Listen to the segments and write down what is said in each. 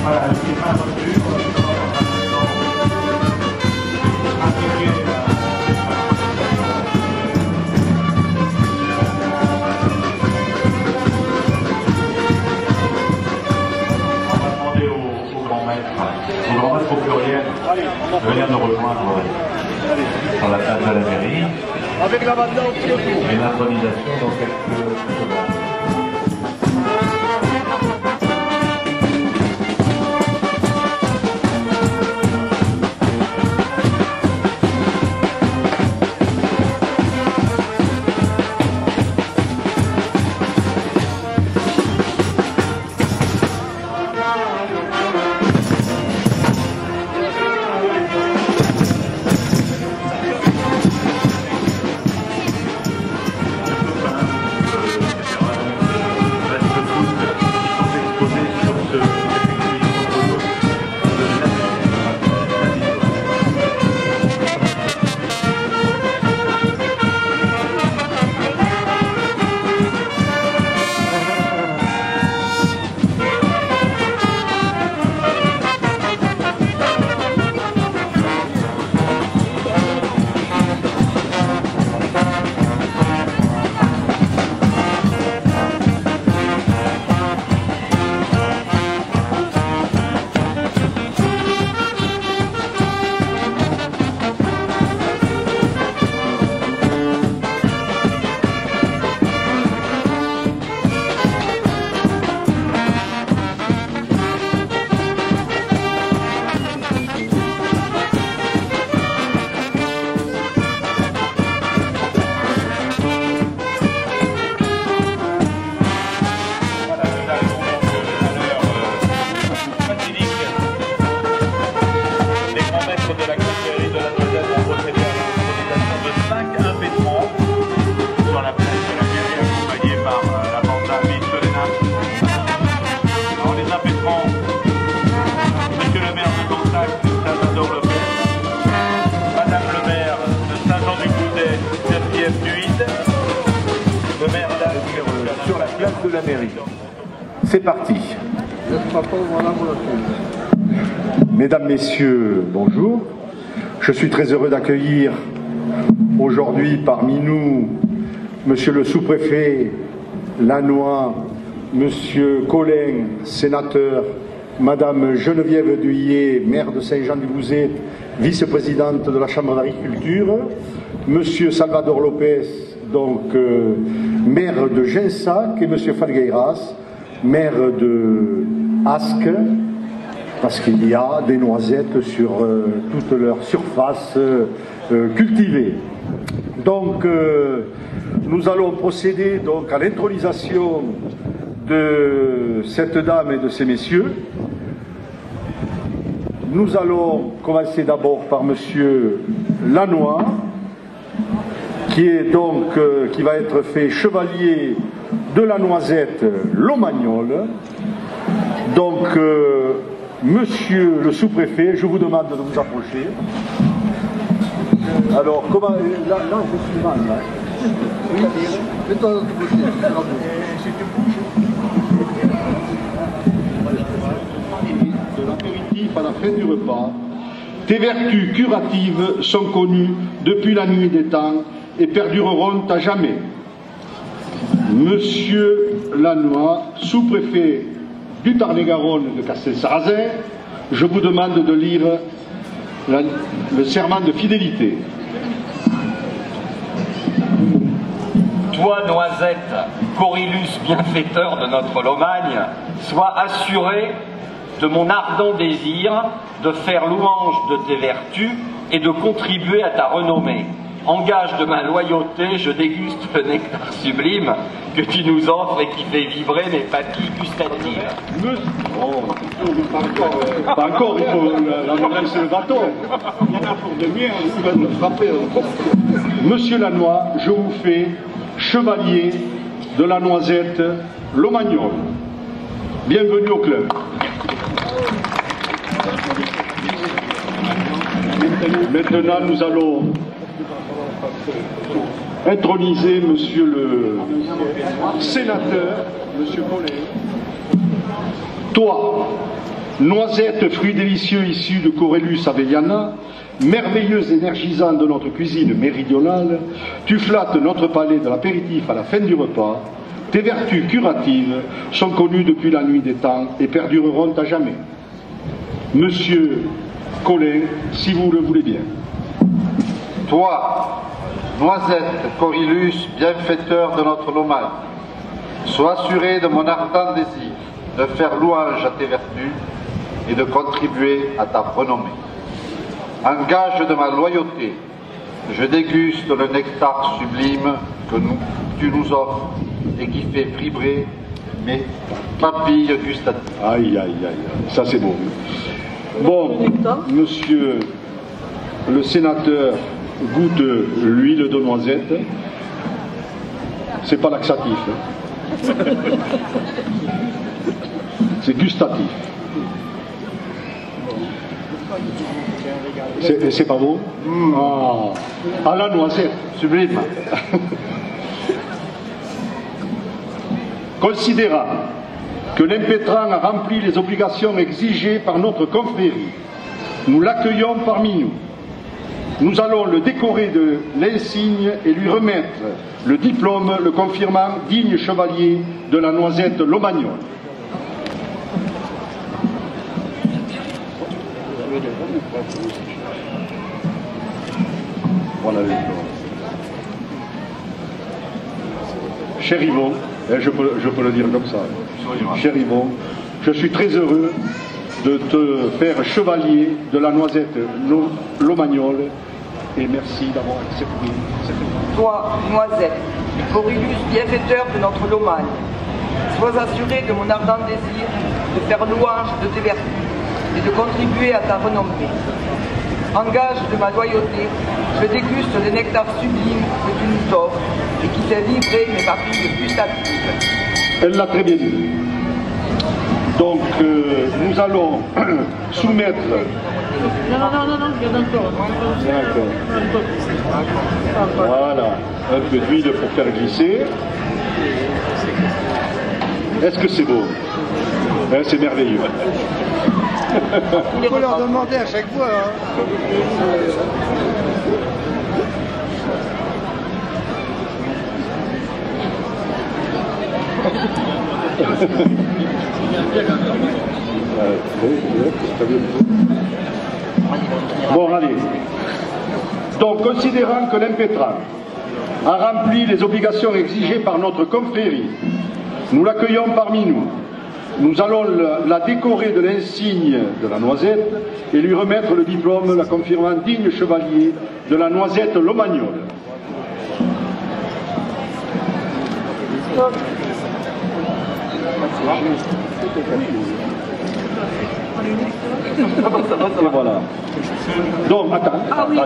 Au pluriel, de venir nous rejoindre sur la place de la mairie. Avec la bande et l'intronisation dans quelques secondes. Sur la place de la mairie. C'est parti. Mesdames, Messieurs, bonjour. Je suis très heureux d'accueillir aujourd'hui parmi nous Monsieur le sous-préfet Lannoy, Monsieur Collin, sénateur, Madame Geneviève Duillet, maire de Saint-Jean-du-Bouzet, vice-présidente de la Chambre d'agriculture, Monsieur Salvador Lopez, donc maire de Ginsac, et Monsieur Falgueiras, maire de Asque, parce qu'il y a des noisettes sur toute leur surface cultivée. Donc nous allons procéder donc à l'intronisation de cette dame et de ces messieurs. Nous allons commencer d'abord par Monsieur Lannoy, qui est donc qui va être fait chevalier de la noisette Lomagnole. Donc Monsieur le sous-préfet, je vous demande de vous approcher. Alors comment là je suis mal là. Oui, mets-toi de l'autre côté. De l'apéritif à la fin du repas, tes vertus curatives sont connues depuis la nuit des temps et perdureront à jamais. Monsieur Lannoy, sous-préfet du Tarn-et-Garonne de Castel-Sarrazin, je vous demande de lire le serment de fidélité. Toi, Noisette, Corylus bienfaiteur de notre Lomagne, sois assuré de mon ardent désir de faire louange de tes vertus et de contribuer à ta renommée. En gage de ma loyauté, je déguste le nectar sublime que tu nous offres et qui fait vibrer mes papilles gustatives. Pas encore, il faut la laisser le bâton. Il y en a pour demi, il va nous frapper. Monsieur Lannoy, je vous fais chevalier de la noisette Lomagnole. Bienvenue au club. Maintenant, nous allons introniser Monsieur le sénateur, Monsieur Collin. Toi, Noisettes, fruits délicieux issus de Corellus avellana, merveilleux énergisant de notre cuisine méridionale, tu flattes notre palais de l'apéritif à la fin du repas. Tes vertus curatives sont connues depuis la nuit des temps et perdureront à jamais. Monsieur Collin, si vous le voulez bien. Toi, Noisette, Corylus, bienfaiteur de notre Lomagne, sois assuré de mon ardent désir de faire louange à tes vertus et de contribuer à ta renommée. En gage de ma loyauté, je déguste le nectar sublime que tu nous offres et qui fait vibrer mes papilles gustatives. Aïe, aïe, aïe, ça c'est beau. Bon, monsieur le sénateur goûte l'huile de noisette. C'est pas laxatif. Hein. C'est gustatif. C'est pas beau? Ah, à la noisette. Sublime. Considérant que l'impétrant a rempli les obligations exigées par notre confrérie, nous l'accueillons parmi nous. Nous allons le décorer de l'insigne et lui remettre le diplôme le confirmant digne chevalier de la noisette Lomagnole. Voilà le diplôme. Cher Yvon, je peux le dire comme ça. Cher Yvon, je suis très heureux de te faire chevalier de la noisette Lomagnole et merci d'avoir accepté cette offre. Toi, Noisette, Corylus, bienfaiteur de notre Lomagne, sois assuré de mon ardent désir de faire louange de tes vertus et de contribuer à ta renommée. En gage de ma loyauté, je déguste le nectar sublime que tu nous offres et qui fait vibrer mes papilles gustatives. Elle l'a très bien dit. Donc, nous allons soumettre... Non, il y en a encore. D'accord. Voilà, un peu d'huile pour faire glisser. Est-ce que c'est beau? C'est merveilleux. Il faut leur demander à chaque fois. Bon, allez. Donc, considérant que l'impétrant a rempli les obligations exigées par notre confrérie, nous l'accueillons parmi nous. Nous allons la décorer de l'insigne de la noisette et lui remettre le diplôme la confirmant digne chevalier de la noisette Lomagnole. Et voilà. Donc, attends,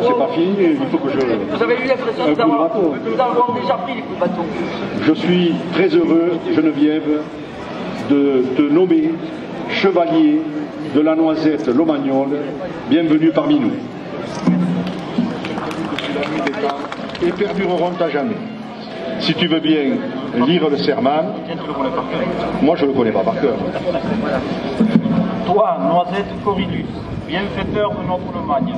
j'ai pas fini, il faut que je... Vous avez eu l'impression d'avoir déjà pris les coups de bâton. Je suis très heureux, Geneviève, de te nommer chevalier de la noisette Lomagnole. Bienvenue parmi nous. Et perdureront à jamais. Si tu veux bien lire le serment. Moi, je ne le connais pas par cœur. Toi, Noisette Corylus, bienfaiteur de notre Lomagne,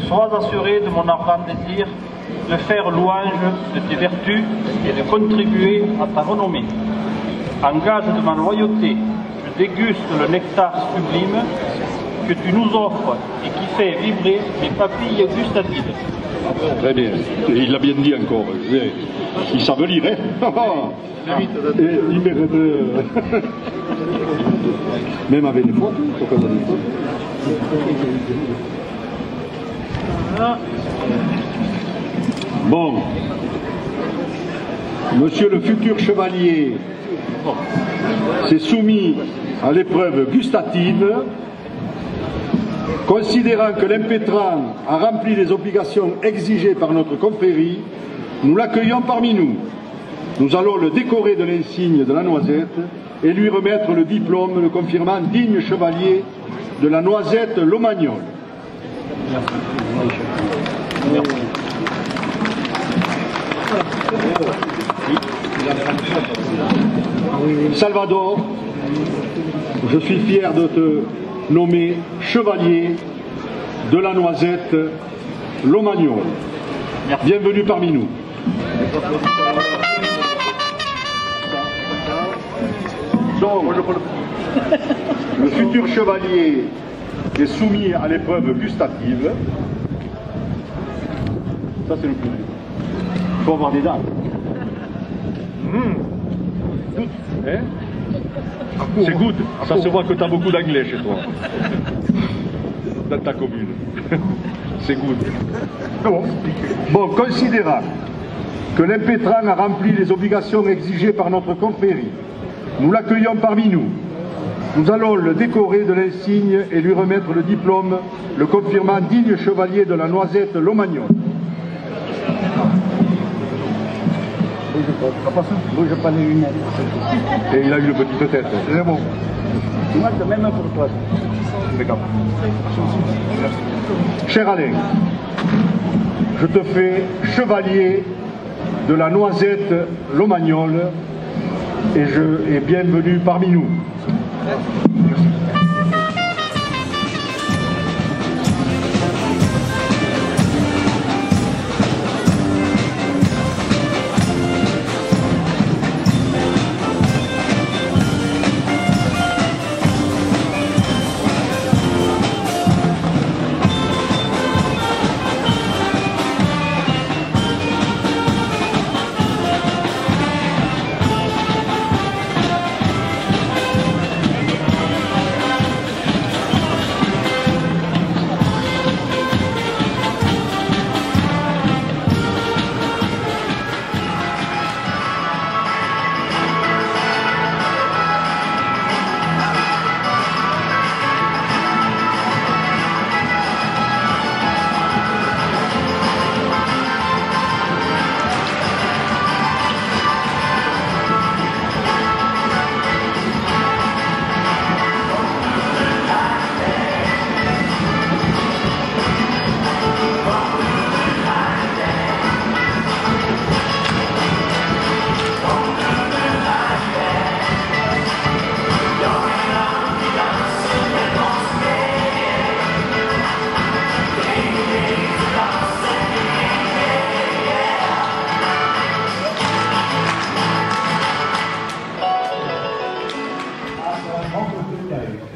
sois assuré de mon ardent désir de faire louange de tes vertus et de contribuer à ta renommée. En gage de ma loyauté, je déguste le nectar sublime que tu nous offres et qui fait vibrer mes papilles gustatives. Très bien, il l'a bien dit encore. Ils savent lire, hein. Il mérite même avec des fautes, il faut qu'on ait des fautes. Bon, monsieur le futur chevalier s'est soumis à l'épreuve gustative. Considérant que l'impétrant a rempli les obligations exigées par notre confrérie, nous l'accueillons parmi nous. Nous allons le décorer de l'insigne de la noisette et lui remettre le diplôme le confirmant digne chevalier de la noisette Lomagnole. Salvador, je suis fier de te nommer chevalier de la Noisette Lomagnon. Bienvenue parmi nous. Donc, le futur chevalier est soumis à l'épreuve gustative. Ça, c'est le plus dur. Il faut avoir des dents. Hein? C'est good. Ça se voit que tu as beaucoup d'anglais chez toi. Dans ta commune. C'est good. Bon, considérant que l'impétrant a rempli les obligations exigées par notre confrérie, nous l'accueillons parmi nous. Nous allons le décorer de l'insigne et lui remettre le diplôme, le confirmant digne chevalier de la Noisette Lomagnon. Je prends les lunettes. Et il a une petite tête. C'est bon. Moi, c'est même pour toi. Cher Alain, je te fais chevalier de la Noisette Lomagnole et bienvenue parmi nous.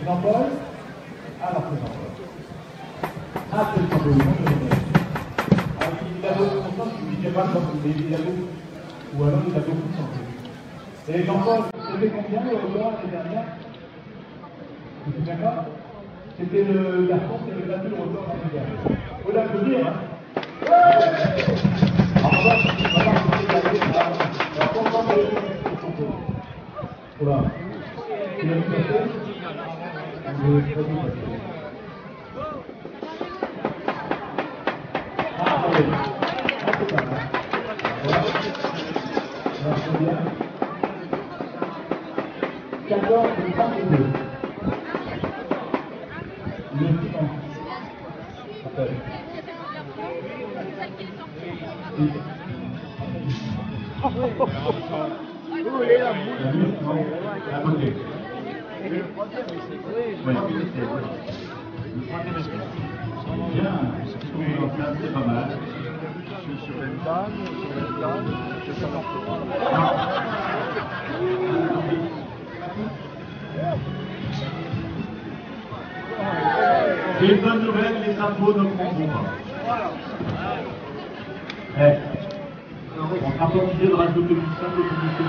Jean-Paul, alors c'est Jean-Paul. Ah, c'est Jean-Paul. Alors, il a beaucoup de confiance, il ne dit pas comme il a beaucoup, ou alors il a beaucoup de santé. Et Jean-Paul, c'était combien le record l'année dernière? Vous vous souvenez pas? C'était le garçon qui avait battu le record l'année dernière. Il faut l'applaudir, hein? En revanche, il va pas se dégager, alors content de le voilà. Il a vu passer? C'est pas mal. Sur une table, je sais pas. J'ai une bonne nouvelle, les drapeaux ne prendront pas. On sera pas obligé de rajouter une simple publicité.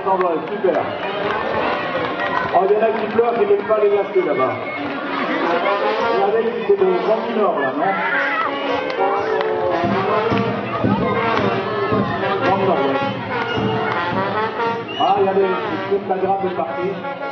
semblant, super. Oh, il y en a qui pleurent, qui ne veulent pas les lâcher là-bas. Regardez, c'est de Grand Nord là, non? Grand Nord, ouais. Ah, regardez, toute la grappe est partie.